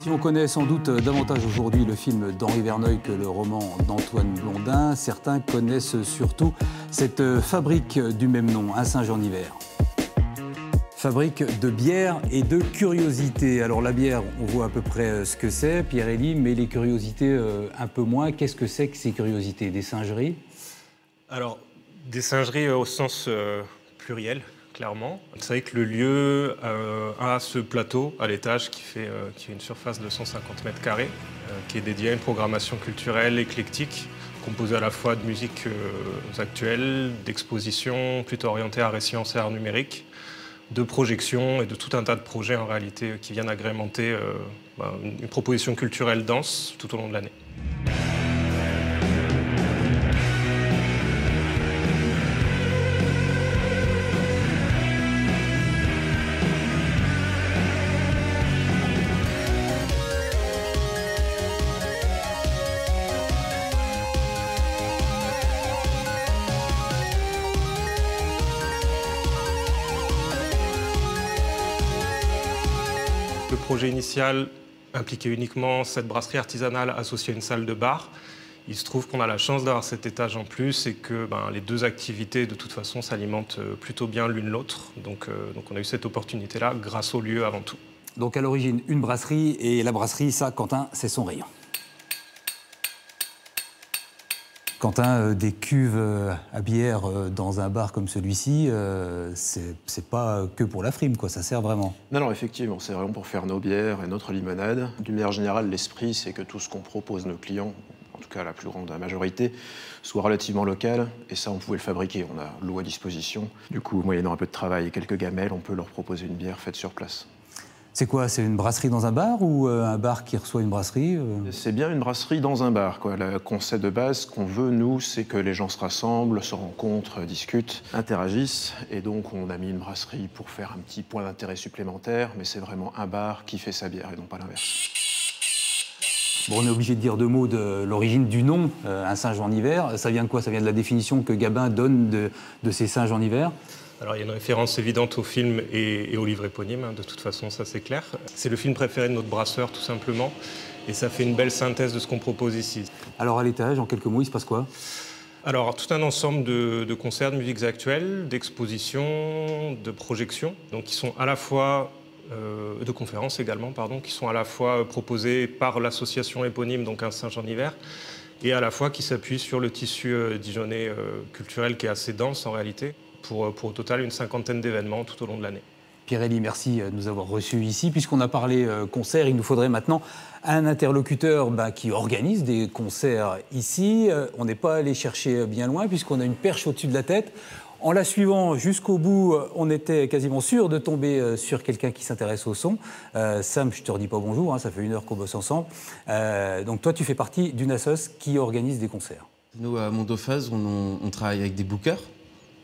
Si on connaît sans doute davantage aujourd'hui le film d'Henri Verneuil que le roman d'Antoine Blondin, certains connaissent surtout cette fabrique du même nom, à Saint-Jean-d'Hiver. Fabrique de bière et de curiosités. Alors la bière, on voit à peu près ce que c'est, Pierre-Élie, mais les curiosités un peu moins. Qu'est-ce que c'est que ces curiosités? Des singeries? Alors, des singeries au sens pluriel, clairement. Vous savez que le lieu a ce plateau à l'étage qui a une surface de 150 mètres carrés, qui est dédié à une programmation culturelle éclectique, composée à la fois de musiques actuelles, d'expositions plutôt orientées à sciences et arts numériques, de projections et de tout un tas de projets en réalité qui viennent agrémenter une proposition culturelle dense tout au long de l'année. Le projet initial impliquait uniquement cette brasserie artisanale associée à une salle de bar. Il se trouve qu'on a la chance d'avoir cet étage en plus et que les deux activités, de toute façon, s'alimentent plutôt bien l'une l'autre. Donc on a eu cette opportunité-là grâce au lieu avant tout. Donc à l'origine, une brasserie, et la brasserie, ça, Quentin, c'est son rayon. Quentin, des cuves à bière dans un bar comme celui-ci, c'est pas que pour la frime, quoi, ça sert vraiment. Non, effectivement, c'est vraiment pour faire nos bières et notre limonade. D'une manière générale, l'esprit, c'est que tout ce qu'on propose nos clients, en tout cas la plus grande majorité, soit relativement local, et ça, on pouvait le fabriquer. On a l'eau à disposition. Du coup, moyennant un peu de travail et quelques gamelles, on peut leur proposer une bière faite sur place. C'est quoi? C'est une brasserie dans un bar ou un bar qui reçoit une brasserie? C'est bien une brasserie dans un bar, quoi. Le concept de base, ce qu'on veut, nous, c'est que les gens se rassemblent, se rencontrent, discutent, interagissent. Et donc, on a mis une brasserie pour faire un petit point d'intérêt supplémentaire, mais c'est vraiment un bar qui fait sa bière et non pas l'inverse. Bon, on est obligé de dire deux mots de l'origine du nom, un singe en hiver. Ça vient de quoi? Ça vient de la définition que Gabin donne de ces singes en hiver? Alors il y a une référence évidente au film et au livre éponyme, de toute façon ça c'est clair. C'est le film préféré de notre brasseur tout simplement et ça fait une belle synthèse de ce qu'on propose ici. Alors à l'étage, en quelques mots, il se passe quoi? Alors tout un ensemble de concerts, de musiques actuelles, d'expositions, de projections, donc qui sont à la fois de conférences également, pardon, qui sont à la fois proposées par l'association éponyme, donc un singe en hiver, et à la fois qui s'appuient sur le tissu dijonnais culturel qui est assez dense en réalité. Pour au total une cinquantaine d'événements tout au long de l'année. Pierre-Élie, merci de nous avoir reçus ici. Puisqu'on a parlé concert, il nous faudrait maintenant un interlocuteur qui organise des concerts ici. On n'est pas allé chercher bien loin puisqu'on a une perche au-dessus de la tête. En la suivant jusqu'au bout, on était quasiment sûr de tomber sur quelqu'un qui s'intéresse au son. Sam, je te redis pas bonjour, hein, ça fait 1 heure qu'on bosse ensemble. Donc toi, tu fais partie d'une assoce qui organise des concerts. Nous, à Mondophase, on travaille avec des bookers.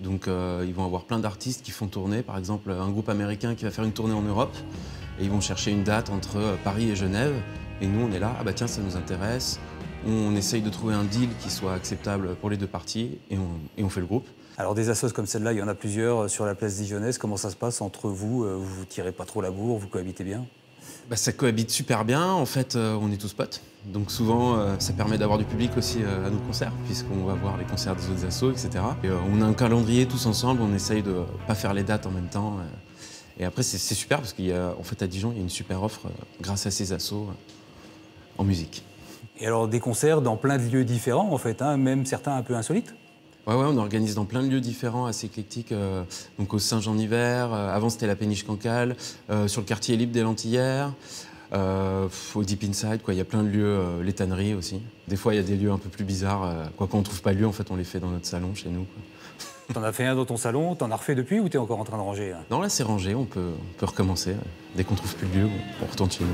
Donc ils vont avoir plein d'artistes qui font tourner, par exemple un groupe américain qui va faire une tournée en Europe et ils vont chercher une date entre Paris et Genève et nous on est là, ah bah tiens ça nous intéresse, on essaye de trouver un deal qui soit acceptable pour les deux parties et on fait le groupe. Alors des assos comme celle-là, il y en a plusieurs sur la place dijonnaise, comment ça se passe entre vous? Vous tirez pas trop la bourre, vous cohabitez bien? Ça cohabite super bien, en fait on est tous potes, donc souvent ça permet d'avoir du public aussi à nos concerts, puisqu'on va voir les concerts des autres assos, etc. Et on a un calendrier tous ensemble, on essaye de pas faire les dates en même temps. Et après c'est super parce qu'en fait à Dijon il y a une super offre grâce à ces assos en musique. Et alors des concerts dans plein de lieux différents en fait, hein, même certains un peu insolites? Ouais, on organise dans plein de lieux différents, assez éclectiques. Donc au Saint-Jean-d'Hiver, avant c'était la Péniche Cancale, sur le quartier libre des Lentillères, au Deep Inside, quoi. Il y a plein de lieux, les tanneries aussi. Des fois il y a des lieux un peu plus bizarres. Quand on ne trouve pas de lieu, en fait on les fait dans notre salon chez nous, quoi. T'en as fait un dans ton salon, t'en as refait depuis ou t'es encore en train de ranger là? Non, là c'est rangé, on peut recommencer. Dès qu'on trouve plus de lieu, on retourne chez nous.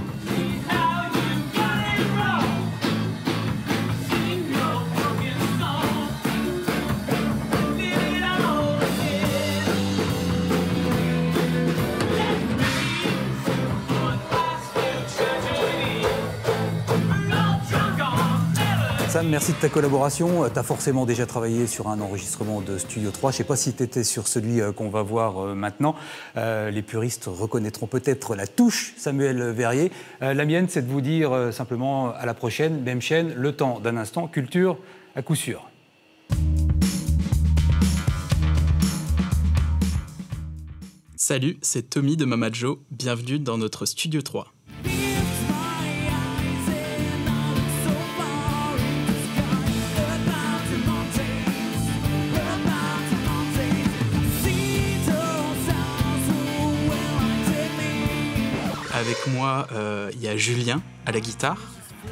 Sam, merci de ta collaboration. Tu as forcément déjà travaillé sur un enregistrement de Studio 3. Je ne sais pas si tu étais sur celui qu'on va voir maintenant. Les puristes reconnaîtront peut-être la touche Samuel Verrier. La mienne, c'est de vous dire simplement à la prochaine, même chaîne, le temps d'un instant, culture à coup sûr. Salut, c'est Tommy de Mamajo. Bienvenue dans notre Studio 3. Avec moi, il y a Julien à la guitare,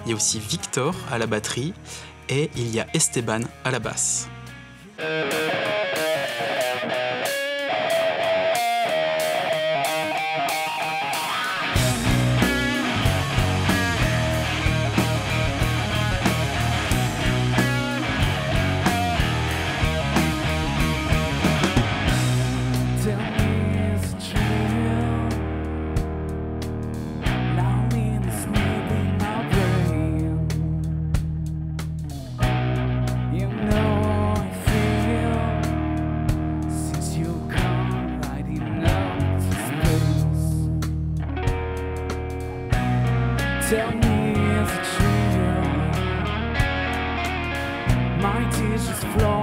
il y a aussi Victor à la batterie et il y a Esteban à la basse. Tell me if it's true. My tears just flow.